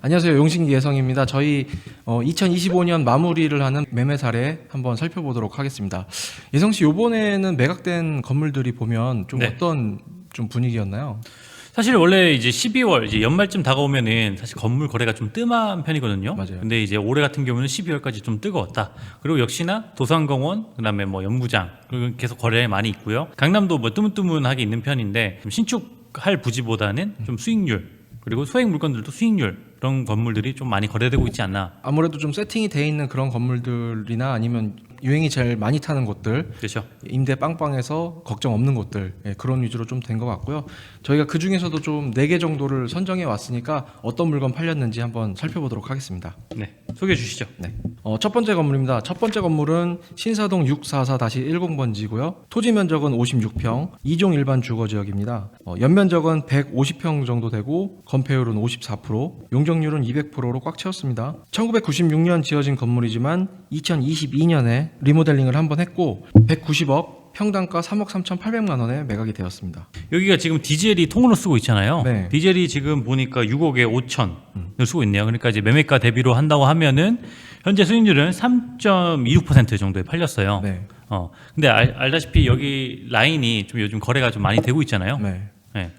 안녕하세요. 용신기 예성입니다. 저희 2025년 마무리를 하는 매매 사례 한번 살펴보도록 하겠습니다. 예성 씨, 이번에는 매각된 건물들이 보면 좀 네. 어떤 좀 분위기였나요? 사실 원래 이제 12월 이제 연말쯤 다가오면은 사실 건물 거래가 좀 뜸한 편이거든요. 맞아요. 근데 이제 올해 같은 경우는 12월까지 좀 뜨거웠다. 그리고 역시나 도산공원, 그다음에 뭐 연구장 그리고 계속 거래 많이 있고요. 강남도 뭐 뜨문뜨문하게 있는 편인데 좀 신축할 부지보다는 좀 수익률 그리고 소액 물건들도 수익률 그런 건물들이 좀 많이 거래되고 있지 않나. 아무래도 좀 세팅이 돼 있는 그런 건물들이나 아니면 유행이 제일 많이 타는 곳들, 그렇죠. 임대 빵빵해서 걱정 없는 곳들, 그런 위주로 좀 된 것 같고요. 저희가 그 중에서도 좀 4개 정도를 선정해 왔으니까 어떤 물건 팔렸는지 한번 살펴보도록 하겠습니다. 네, 소개해 주시죠. 네. 첫 번째 건물입니다. 첫 번째 건물은 신사동 644-10번지고요. 토지 면적은 56평, 2종 일반 주거 지역입니다. 연면적은 150평 정도 되고 건폐율은 54%, 용적률은 200%로 꽉 채웠습니다. 1996년 지어진 건물이지만 2022년에 리모델링을 한번 했고 190억, 평당가 3억 3,800만 원에 매각이 되었습니다. 여기가 지금 디젤이 통으로 쓰고 있잖아요. 네. 디젤이 지금 보니까 6억에 5천을 쓰고 있네요. 그러니까 이제 매매가 대비로 한다고 하면은 현재 수익률은 3.26% 정도에 팔렸어요. 네. 근데 알다시피 여기 라인이 좀 요즘 거래가 좀 많이 되고 있잖아요. 네. 네.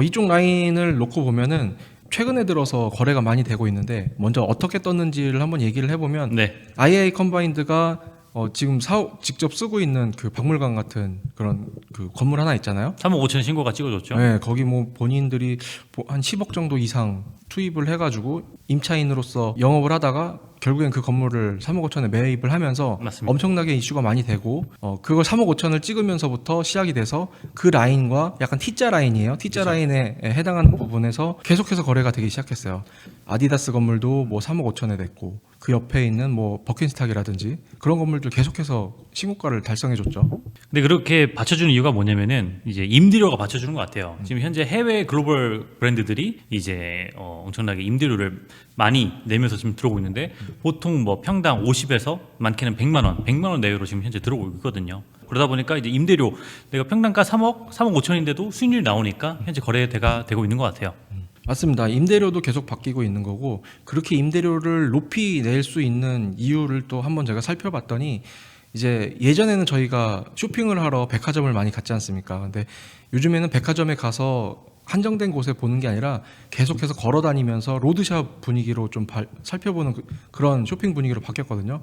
이쪽 라인을 놓고 보면은 최근에 들어서 거래가 많이 되고 있는데 먼저 어떻게 떴는지를 한번 얘기를 해보면 네. II 컴바인드가 지금 직접 쓰고 있는 그 박물관 같은 그런 그 건물 하나 있잖아요. 3억 5천 신고가 찍어줬죠. 네, 거기 뭐 본인들이 한 10억 정도 이상 투입을 해가지고 임차인으로서 영업을 하다가 결국엔 그 건물을 3억 5천에 매입을 하면서 맞습니다. 엄청나게 이슈가 많이 되고 그걸 3억 5천을 찍으면서부터 시작이 돼서 그 라인과 약간 T자 라인이에요. T자 그렇죠. 라인에 해당하는 부분에서 계속해서 거래가 되기 시작했어요. 아디다스 건물도 뭐 3억 5천에 됐고 그 옆에 있는 뭐 버킨스탁이라든지 그런 건물들 계속해서 신고가를 달성해줬죠. 근데 그렇게 받쳐주는 이유가 뭐냐면은 이제 임대료가 받쳐주는 것 같아요. 지금 현재 해외 글로벌 브랜드들이 이제 엄청나게 임대료를 많이 내면서 지금 들어오고 있는데 보통 뭐 평당 50에서 많게는 100만 원 내외로 지금 현재 들어오고 있거든요. 그러다 보니까 이제 임대료 내가 평당가 3억 5천인데도 수익률이 나오니까 현재 거래가 되고 있는 것 같아요. 맞습니다. 임대료도 계속 바뀌고 있는 거고 그렇게 임대료를 높이 낼 수 있는 이유를 또 한번 제가 살펴봤더니 이제 예전에는 저희가 쇼핑을 하러 백화점을 많이 갔지 않습니까? 근데 요즘에는 백화점에 가서 한정된 곳에 보는 게 아니라 계속해서 걸어 다니면서 로드샵 분위기로 좀 살펴보는 그런 쇼핑 분위기로 바뀌었거든요.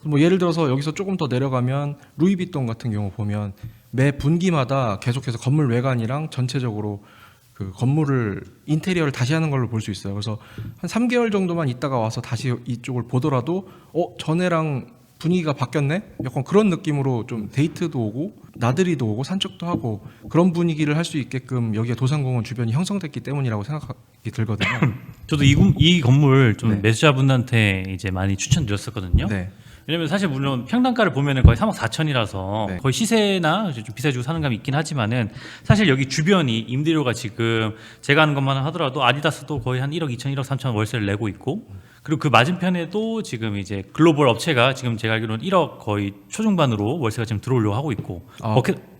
뭐 예를 들어서 여기서 조금 더 내려가면 루이비통 같은 경우 보면 매 분기마다 계속해서 건물 외관이랑 전체적으로 그 건물을 인테리어를 다시 하는 걸로 볼 수 있어요. 그래서 한 3개월 정도만 있다가 와서 다시 이쪽을 보더라도 전에랑 분위기가 바뀌었네? 약간 그런 느낌으로 좀 데이트도 오고 나들이도 오고 산책도 하고 그런 분위기를 할 수 있게끔 여기가 도산공원 주변이 형성됐기 때문이라고 생각이 들거든요. 저도 이 건물 좀 네. 매수자분한테 이제 많이 추천드렸었거든요. 네. 왜냐면 사실 물론 평당가를 보면은 거의 3억 4천이라서 네. 거의 시세나 좀 비싸게 주고 사는 감이 있긴 하지만은 사실 여기 주변이 임대료가 지금 제가 하는 것만 하더라도 아디다스도 거의 한 1억 2천, 1억 3천 월세를 내고 있고 그리고 그 맞은편에도 지금 이제 글로벌 업체가 지금 제가 알기로는 1억 거의 초중반으로 월세가 지금 들어오려고 하고 있고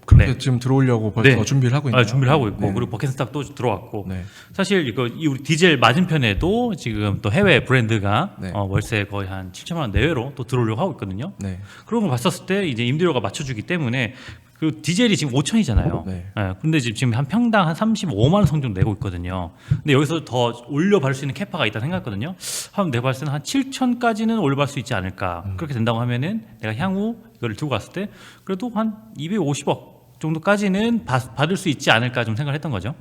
그렇게 네. 지금 들어오려고 벌써 네. 준비를 하고 있나요? 준비를 하고 있고 네. 그리고 버켄스탁도 들어왔고 네. 사실 이 우리 디젤 맞은편에도 지금 또 해외 브랜드가 네. 월세 거의 한 7천만 원 내외로 또 들어오려고 하고 있거든요. 네. 그런 걸 봤었을 때 이제 임대료가 맞춰주기 때문에 그 디젤이 지금 5천이잖아요. 네. 근데 지금 한 평당 한 35만 원 정도 내고 있거든요. 근데 여기서 더 올려받을 수 있는 캐파가 있다 생각했거든요. 한번 내가 봤을 때는 한 7천까지는 올려받을 수 있지 않을까. 그렇게 된다고 하면은 내가 향후 이거를 들고 갔을 때 그래도 한 250억 정도까지는 받을 수 있지 않을까 좀 생각을 했던 거죠.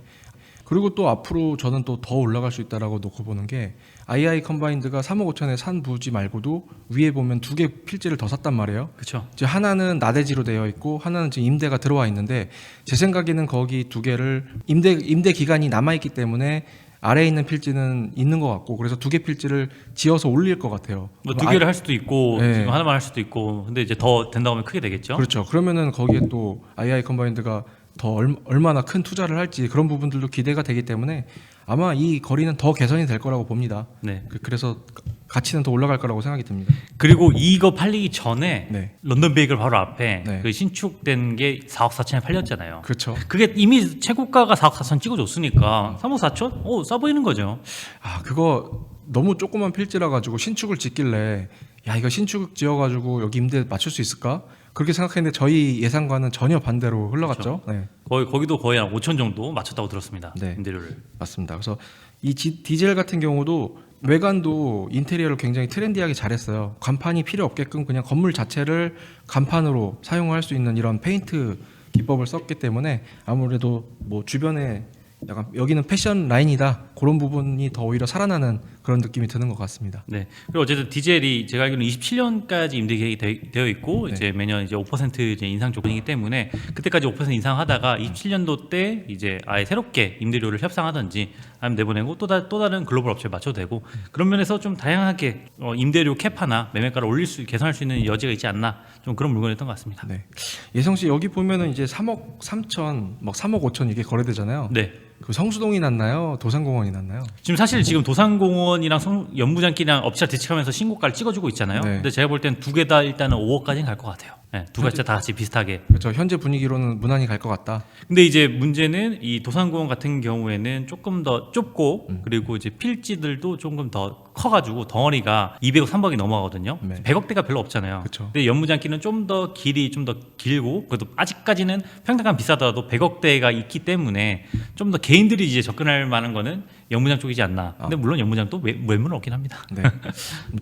그리고 또 앞으로 저는 또 더 올라갈 수 있다라고 놓고 보는 게 II 컴바인드가 3억 5천에 산 부지 말고도 위에 보면 2개 필지를 더 샀단 말이에요. 그렇죠. 이제 하나는 나대지로 되어 있고 하나는 지금 임대가 들어와 있는데 제 생각에는 거기 2개를 임대 기간이 남아 있기 때문에 아래에 있는 필지는 있는 것 같고 그래서 2개 필지를 지어서 올릴 것 같아요. 뭐 2개를 할 수도 있고 네. 지금 하나만 할 수도 있고 근데 이제 더 된다고 하면 크게 되겠죠. 그렇죠. 그러면은 거기에 또 II 컴바인드가 더 얼마나 큰 투자를 할지 그런 부분들도 기대가 되기 때문에 아마 이 거리는 더 개선이 될 거라고 봅니다. 네. 그래서 가치는 더 올라갈 거라고 생각이 듭니다. 그리고 이거 팔리기 전에 네. 런던 베이글 바로 앞에 네. 그 신축된 게 4억 4천에 팔렸잖아요. 그렇죠. 그게 이미 최고가가 4억 4천 찍어줬으니까 3억 4천? 싸 보이는 거죠. 그거 너무 조그만 필지라 가지고 신축을 짓길래 야 이거 신축 지어가지고 여기 임대 맞출 수 있을까? 그렇게 생각했는데 저희 예상과는 전혀 반대로 흘러갔죠. 네. 거기도 거의 한 5천 정도 맞췄다고 들었습니다. 네. 임대료를. 맞습니다. 그래서 이 디젤 같은 경우도 외관도 인테리어를 굉장히 트렌디하게 잘했어요. 간판이 필요 없게끔 그냥 건물 자체를 간판으로 사용할 수 있는 이런 페인트 기법을 썼기 때문에 아무래도 뭐 주변에 약간 여기는 패션 라인이다 그런 부분이 더 오히려 살아나는 그런 느낌이 드는 것 같습니다. 네. 그리고 어쨌든 디젤이 제가 알기로는 27년까지 임대 계획이 되어 있고 네. 이제 매년 이제 5% 이제 인상 조건이기 때문에 그때까지 5% 인상하다가 27년도 때 이제 아예 새롭게 임대료를 협상하든지 아니면 내보내고 또 다른 글로벌 업체에 맞춰도 되고 그런 면에서 좀 다양하게 임대료 캡하나 매매가를 개선할 수 있는 여지가 있지 않나 좀 그런 물건이었던 것 같습니다. 네. 예성 씨 여기 보면은 이제 3억 3천, 막 3억 5천 이게 거래되잖아요. 네. 그 성수동이 낫나요? 도산공원이 낫나요? 지금 도산공원이랑 연무장길이랑 업체가 대치하면서 신고가를 찍어주고 있잖아요. 네. 근데 제가 볼 땐 두 개 다 일단은 5억까지는 갈 것 같아요. 네, 두 가지 다 같이 비슷하게. 그렇죠. 현재 분위기로는 무난히 갈 것 같다. 근데 이제 문제는 이 도산공원 같은 경우에는 조금 더 좁고 그리고 이제 필지들도 조금 더 커가지고 덩어리가 200억, 300억이 넘어가거든요. 네. 100억대가 별로 없잖아요. 그쵸. 근데 연무장길은 좀 더 길이 좀 더 길고 그래도 아직까지는 평당감 비싸더라도 100억대가 있기 때문에 좀 더 개인들이 이제 접근할 만한 거는 연무장 쪽이지 않나. 근데 물론 연무장도 매물은 없긴 합니다. 네.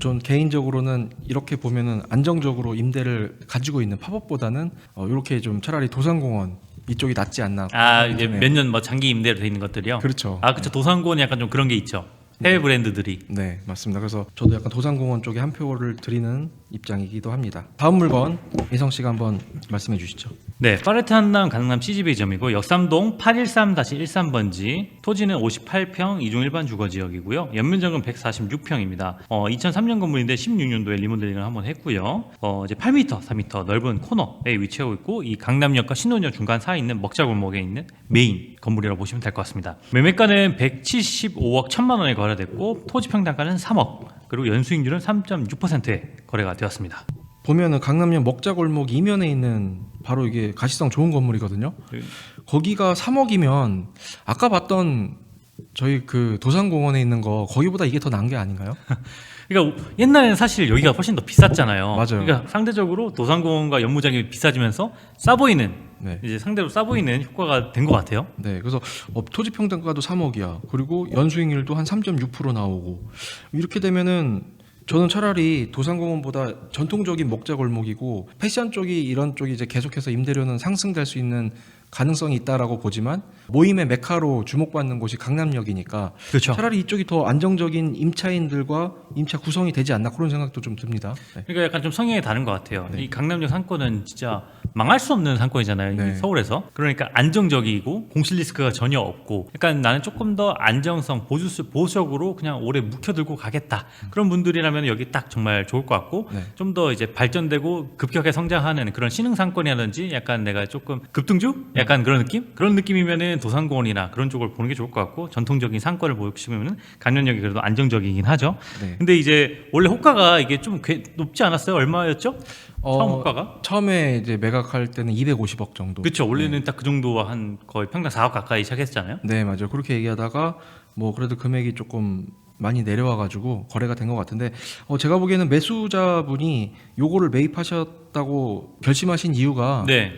전 개인적으로는 이렇게 보면은 안정적으로 임대를 가지고 있는 팝업보다는 이렇게 좀 차라리 도산공원 이쪽이 낫지 않나. 아 이제 드네요. 몇 년 뭐 장기 임대로 돼 있는 것들이요. 그렇죠. 아 그렇죠. 도산공원이 약간 좀 그런 게 있죠. 해외 브랜드들이. 네, 맞습니다. 그래서 저도 약간 도산공원 쪽에 한 표를 드리는 입장이기도 합니다. 다음 물건 예성 씨가 한번 말씀해 주시죠. 네, 파레트 한남 강남 CGV점이고 역삼동 813-13번지, 토지는 58평, 이중 일반 주거 지역이고요. 연면적은 146평입니다. 2003년 건물인데 16년도에 리모델링을 한번 했고요. 이제 8m, 4m 넓은 코너에 위치하고 있고 이 강남역과 신논역 중간 사이에 있는 먹자골목에 있는 메인 건물이라고 보시면 될 것 같습니다. 매매가는 175억 1천만 원에 거래됐고 토지 평당가는 3억, 그리고 연수익률은 3.6%에 거래가 되었습니다. 보면은 강남역 먹자골목 이면에 있는 바로 이게 가시성 좋은 건물이거든요. 네. 거기가 3억이면 아까 봤던 저희 그 도산공원에 있는 거 거기보다 이게 더 나은 게 아닌가요? 그러니까 옛날에는 사실 여기가 훨씬 더 비쌌잖아요. 맞아요. 그러니까 상대적으로 도산공원과 연무장이 비싸지면서 싸 보이는 네. 이제 상대로 싸 보이는 효과가 된 것 같아요. 네, 그래서 토지 평당가도 3억이야. 그리고 연수익률도 한 3.6% 나오고 이렇게 되면은 저는 차라리 도산공원보다 전통적인 먹자골목이고 패션 쪽이 이런 쪽이 이제 계속해서 임대료는 상승될 수 있는 가능성이 있다라고 보지만 모임의 메카로 주목받는 곳이 강남역이니까 그렇죠. 차라리 이쪽이 더 안정적인 임차인들과 임차 구성이 되지 않나 그런 생각도 좀 듭니다. 네. 그러니까 약간 좀 성향이 다른 것 같아요. 네. 이 강남역 상권은 진짜 망할 수 없는 상권이잖아요. 네. 이 서울에서. 그러니까 안정적이고 공실 리스크가 전혀 없고, 약간 나는 조금 더 안정성, 보수적으로 그냥 오래 묵혀들고 가겠다. 그런 분들이라면 여기 딱 정말 좋을 것 같고, 네. 좀 더 이제 발전되고 급격하게 성장하는 그런 신흥 상권이라든지 약간 내가 조금 급등주? 약간 그런 느낌? 그런 느낌이면은 도산공원이나 그런 쪽을 보는 게 좋을 것 같고, 전통적인 상권을 보시면은 강남역이 그래도 안정적이긴 하죠. 네. 근데 이제 원래 호가가 이게 좀 높지 않았어요? 얼마였죠? 처음 호가가? 처음에 이제 매각할 때는 250억 정도. 그렇죠. 원래는 딱 그 정도와 한 거의 평당 4억 가까이 시작했잖아요. 네, 맞아요. 그렇게 얘기하다가 뭐 그래도 금액이 조금 많이 내려와가지고 거래가 된 것 같은데 제가 보기에는 매수자분이 요거를 매입하셨다고 결심하신 이유가 네.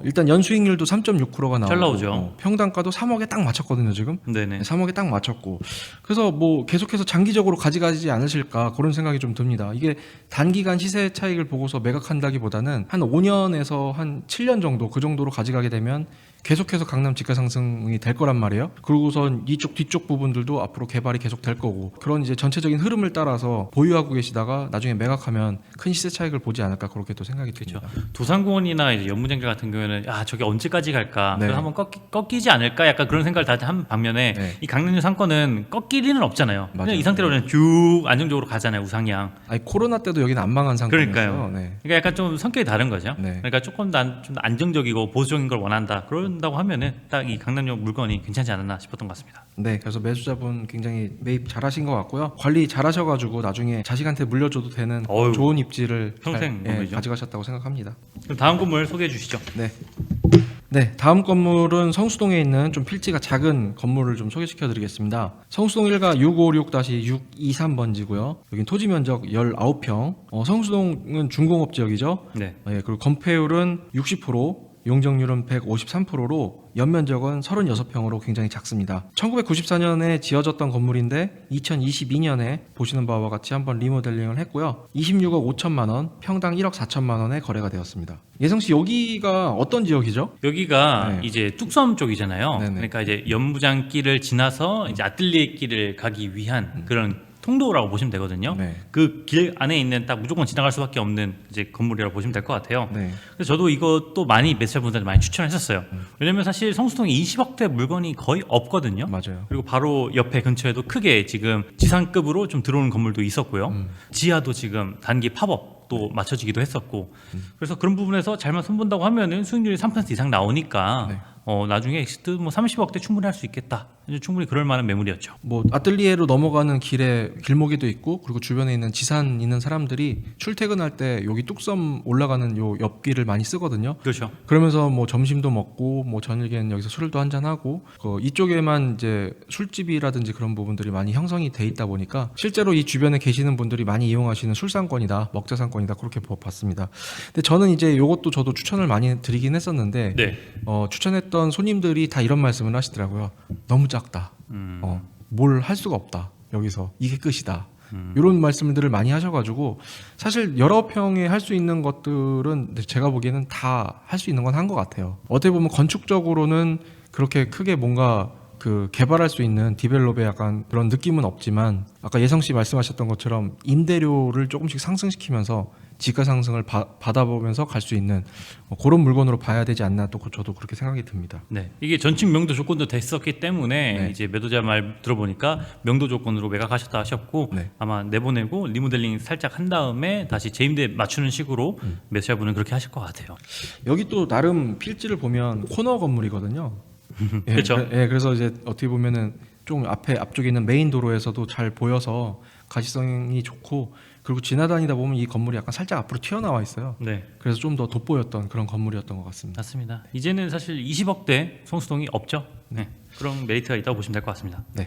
일단 연수익률도 3.6%가 나오고 잘 나오죠. 평당가도 3억에 딱 맞췄거든요 지금. 네네. 3억에 딱 맞췄고 그래서 뭐 계속해서 장기적으로 가져가지 않으실까 그런 생각이 좀 듭니다. 이게 단기간 시세 차익을 보고서 매각한다기보다는 한 5년에서 한 7년 정도 그 정도로 가져가게 되면 계속해서 강남 집가 상승이 될 거란 말이에요. 그리고선 이쪽 뒤쪽 부분들도 앞으로 개발이 계속 될 거고 그런 이제 전체적인 흐름을 따라서 보유하고 계시다가 나중에 매각하면 큰 시세 차익을 보지 않을까 그렇게 또 생각이 듭니다. 도산공원이나 이제 연무장길 같은 경우에는 저게 언제까지 갈까? 네. 그래서 한번 꺾이지 않을까? 약간 그런 생각을 다 한 반면에 네. 이 강남역 상권은 꺾일 리는 없잖아요. 그냥 맞아요. 이 상태로 그냥 쭉 안정적으로 가잖아요. 우상향. 아니 코로나 때도 여기는 안 망한 상태였어요. 그러니까요. 네. 그러니까 약간 좀 성격이 다른 거죠. 네. 그러니까 조금 더 좀 안정적이고 보수적인 걸 원한다. 그런다고 하면은 딱 이 강남역 물건이 괜찮지 않았나 싶었던 것 같습니다. 네, 그래서 매수자분 굉장히 매입 잘하신 것 같고요. 관리 잘하셔가지고 나중에 자식한테 물려줘도 되는 어휴, 좋은 입지를 평생 잘, 건물이죠. 가져가셨다고 생각합니다. 그럼 다음 건물 소개해 주시죠. 네, 네, 다음 건물은 성수동에 있는 좀 필지가 작은 건물을 좀 소개시켜 드리겠습니다. 성수동 1가 656-623번지고요. 여긴 토지 면적 19평. 성수동은 중공업 지역이죠. 네. 그리고 건폐율은 60%, 용적률은 153%로 연면적은 36평으로 굉장히 작습니다. 1994년에 지어졌던 건물인데 2022년에 보시는 바와 같이 한번 리모델링을 했고요. 26억 5천만 원, 평당 1억 4천만 원에 거래가 되었습니다. 예성 씨, 여기가 어떤 지역이죠? 여기가 네. 이제 뚝섬 쪽이잖아요. 네네. 그러니까 이제 연무장길을 지나서 이제 아뜰리에 길을 가기 위한 그런 통로라고 보시면 되거든요. 네. 그 길 안에 있는 딱 무조건 지나갈 수밖에 없는 이제 건물이라고 보시면 될 것 같아요. 네. 그래서 저도 이것도 많이 매수자분들한테 많이 추천했었어요. 왜냐면 사실 성수동에 20억대 물건이 거의 없거든요. 맞아요. 그리고 바로 옆에 근처에도 크게 지금 지상급으로 좀 들어오는 건물도 있었고요. 지하도 지금 단기 팝업 또 맞춰지기도 했었고, 그래서 그런 부분에서 잘만 손본다고 하면은 수익률이 3% 이상 나오니까 네. 나중에 엑시트 뭐 30억대 충분히 할 수 있겠다. 충분히 그럴 만한 매물이었죠. 뭐 아뜰리에로 넘어가는 길에 길목에도 있고, 그리고 주변에 있는 지산 있는 사람들이 출퇴근할 때 여기 뚝섬 올라가는 요 옆길을 많이 쓰거든요. 그렇죠. 그러면서 뭐 점심도 먹고 뭐 저녁에는 여기서 술도 한잔 하고, 이쪽에만 이제 술집이라든지 그런 부분들이 많이 형성이 돼 있다 보니까 실제로 이 주변에 계시는 분들이 많이 이용하시는 술상권이다, 먹자상권이다, 그렇게 봤습니다. 근데 저는 이제 요것도 저도 추천을 많이 드리긴 했었는데 네. 추천했던 손님들이 다 이런 말씀을 하시더라고요. 너무 작다. 뭘 할 수가 없다. 여기서 이게 끝이다. 이런 말씀들을 많이 하셔가지고, 사실 여러 평에 할 수 있는 것들은 제가 보기에는 다 할 수 있는 건 한 것 같아요. 어떻게 보면 건축적으로는 그렇게 크게 뭔가 그 개발할 수 있는 디벨롭의 약간 그런 느낌은 없지만, 아까 예성 씨 말씀하셨던 것처럼 임대료를 조금씩 상승시키면서 지가 상승을 받아보면서 갈 수 있는 그런 물건으로 봐야 되지 않나, 또 저도 그렇게 생각이 듭니다. 네, 이게 전층 명도 조건도 됐었기 때문에 네. 이제 매도자 말 들어보니까 명도 조건으로 매각하셨다 하셨고, 네. 아마 내보내고 리모델링 살짝 한 다음에 다시 재임대 맞추는 식으로 매수자분은 그렇게 하실 것 같아요. 여기 또 나름 필지를 보면 코너 건물이거든요. 그렇죠. 그래서 이제 어떻게 보면은 좀 앞쪽에 있는 메인 도로에서도 잘 보여서 가시성이 좋고, 그리고 지나다니다 보면 이 건물이 약간 살짝 앞으로 튀어나와 있어요. 네, 그래서 좀 더 돋보였던 그런 건물이었던 것 같습니다. 맞습니다. 이제는 사실 20억대 성수동이 없죠. 네, 그런 메리트가 있다고 보시면 될 것 같습니다. 네.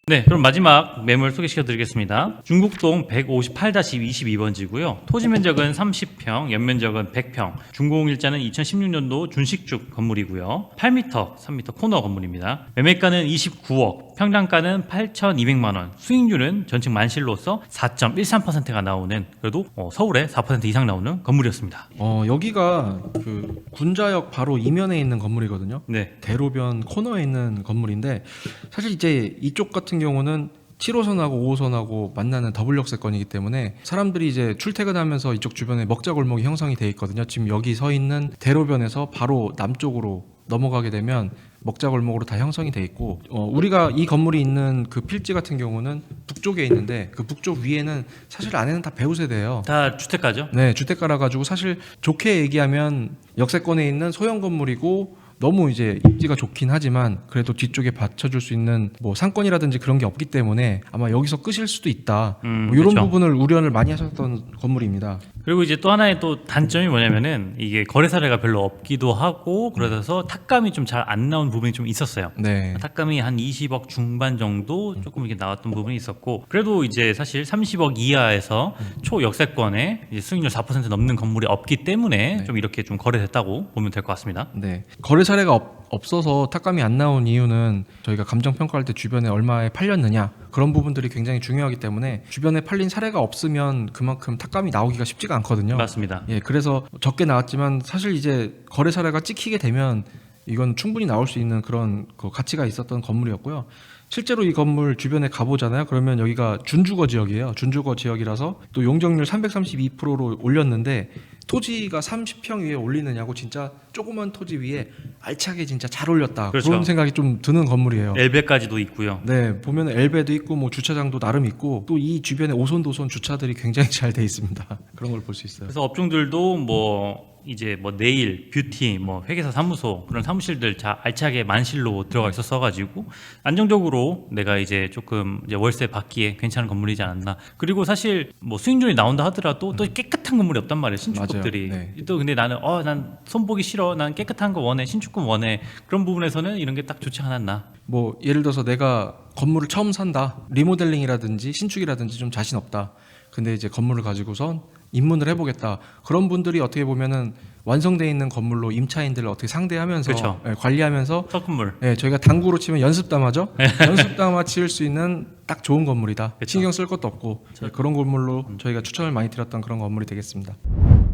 네, 그럼 마지막 매물 소개시켜 드리겠습니다. 중국동 158-22번지고요. 토지 면적은 30평, 연면적은 100평. 준공일자는 2016년도 준식축 건물이고요. 8m, 3m 코너 건물입니다. 매매가는 29억, 평당가는 8,200만 원. 수익률은 전층 만실로서 4.13%가 나오는, 그래도 서울에 4% 이상 나오는 건물이었습니다. 여기가 그 군자역 바로 이면에 있는 건물이거든요. 네, 대로변 코너에 있는 건물인데, 사실 이제 이쪽 같은 경우는 7호선하고 5호선하고 만나는 더블 역세권이기 때문에 사람들이 이제 출퇴근하면서 이쪽 주변에 먹자 골목이 형성이 돼 있거든요. 지금 여기 서 있는 대로변에서 바로 남쪽으로 넘어가게 되면 먹자 골목으로 다 형성이 돼 있고, 우리가 이 건물이 있는 그 필지 같은 경우는 북쪽에 있는데, 그 북쪽 위에는 사실 안에는 다 배우세대예요. 다 주택가죠. 네, 주택가라 가지고 사실 좋게 얘기하면 역세권에 있는 소형 건물이고, 너무 이제 입지가 좋긴 하지만 그래도 뒤쪽에 받쳐줄 수 있는 뭐 상권이라든지 그런 게 없기 때문에 아마 여기서 끄실 수도 있다. 뭐 이런 그렇죠. 부분을 우려를 많이 하셨던 건물입니다. 그리고 이제 또 하나의 또 단점이 뭐냐면은 이게 거래 사례가 별로 없기도 하고, 그러면서 탁감이 좀 잘 안 나온 부분이 좀 있었어요. 네. 탁감이 한 20억 중반 정도 조금 이렇게 나왔던 부분이 있었고, 그래도 이제 사실 30억 이하에서 초역세권에 이제 수익률 4% 넘는 건물이 없기 때문에 네. 좀 이렇게 좀 거래됐다고 보면 될 것 같습니다. 네. 거래 사례가 없어서 탁감이 안 나온 이유는 저희가 감정 평가할 때 주변에 얼마에 팔렸느냐, 그런 부분들이 굉장히 중요하기 때문에 주변에 팔린 사례가 없으면 그만큼 탁감이 나오기가 쉽지가 않거든요. 맞습니다. 그래서 적게 나왔지만 사실 이제 거래 사례가 찍히게 되면 이건 충분히 나올 수 있는 그런 그 가치가 있었던 건물이었고요. 실제로 이 건물 주변에 가보잖아요. 그러면 여기가 준주거 지역이에요. 준주거 지역이라서 또 용적률 332%로 올렸는데, 토지가 30평 위에 올리느냐고 진짜 조그만 토지 위에 알차게 진짜 잘 올렸다. 그렇죠. 그런 생각이 좀 드는 건물이에요. 엘베까지도 있고요. 네, 보면 엘베도 있고 뭐 주차장도 나름 있고, 또 이 주변에 오손도손 주차들이 굉장히 잘 돼 있습니다. 그런 걸 볼 수 있어요. 그래서 업종들도 뭐 이제 뭐 네일, 뷰티, 뭐 회계사 사무소 그런 사무실들 알차게 만실로 들어가 있었어가지고 안정적으로 내가 이제 조금 이제 월세 받기에 괜찮은 건물이지 않았나. 그리고 사실 뭐 수익률이 나온다 하더라도 또 깨끗한 건물이 없단 말이에요. 신축급들이. 맞아요. 네. 또 근데 나는 난 손보기 싫어. 난 깨끗한 거 원해. 신축급 원해. 그런 부분에서는 이런 게 딱 좋지 않았나. 뭐 예를 들어서 내가 건물을 처음 산다, 리모델링이라든지 신축이라든지 좀 자신 없다. 근데 이제 건물을 가지고선 입문을 해보겠다. 그런 분들이 어떻게 보면은 완성돼 있는 건물로 임차인들을 어떻게 상대하면서 그쵸. 예, 관리하면서 첫 건물. 예, 저희가 당구로 치면 연습담하죠. 연습담화 치을 수 있는 딱 좋은 건물이다. 그쵸. 신경 쓸 것도 없고 예, 그런 건물로 저희가 추천을 많이 드렸던 그런 건물이 되겠습니다.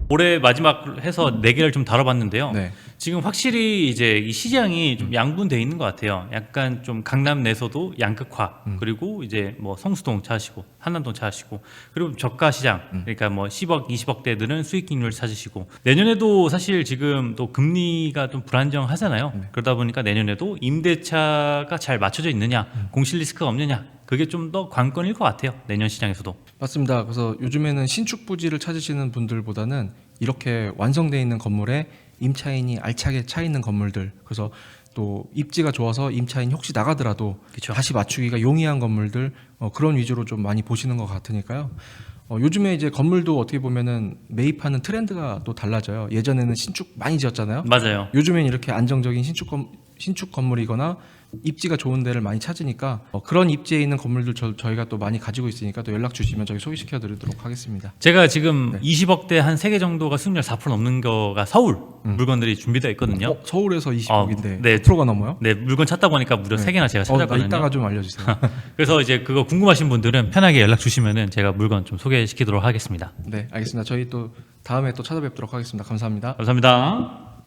올해 마지막 해서 4개를 좀 다뤄봤는데요. 네. 지금 확실히 이제 이 시장이 좀 양분돼 있는 것 같아요. 약간 좀 강남 내에서도 양극화, 그리고 이제 뭐 성수동 찾으시고 한남동 찾으시고, 그리고 저가 시장, 그러니까 뭐 10억, 20억대들은 수익률을 찾으시고, 내년에도 사실 지금 또 금리가 좀 불안정하잖아요. 그러다 보니까 내년에도 임대차가 잘 맞춰져 있느냐, 공실 리스크가 없느냐, 그게 좀 더 관건일 것 같아요. 내년 시장에서도. 맞습니다. 그래서 요즘에는 신축 부지를 찾으시는 분들보다는 이렇게 완성되어 있는 건물에 임차인이 알차게 차 있는 건물들, 그래서 또 입지가 좋아서 임차인이 혹시 나가더라도 그쵸. 다시 맞추기가 용이한 건물들, 그런 위주로 좀 많이 보시는 것 같으니까요. 요즘에 이제 건물도 어떻게 보면은 매입하는 트렌드가 또 달라져요. 예전에는 신축 많이 지었잖아요. 맞아요. 요즘엔 이렇게 안정적인 신축 건물이거나 입지가 좋은 데를 많이 찾으니까 그런 입지에 있는 건물들 저희가 또 많이 가지고 있으니까 또 연락 주시면 저희 소개시켜 드리도록 하겠습니다. 제가 지금 20억대 한 3개 정도가 수익률 4% 넘는 거가 서울 물건들이 준비되어 있거든요. 서울에서 20억인데 네. 4%가 넘어요? 네, 물건 찾다 보니까 무려 3개나 제가 찾았거든요. 이따가 좀 알려주세요. 그래서 이제 그거 궁금하신 분들은 편하게 연락 주시면은 제가 물건 좀 소개시키도록 하겠습니다. 네, 알겠습니다. 저희 또 다음에 또 찾아뵙도록 하겠습니다. 감사합니다. 감사합니다.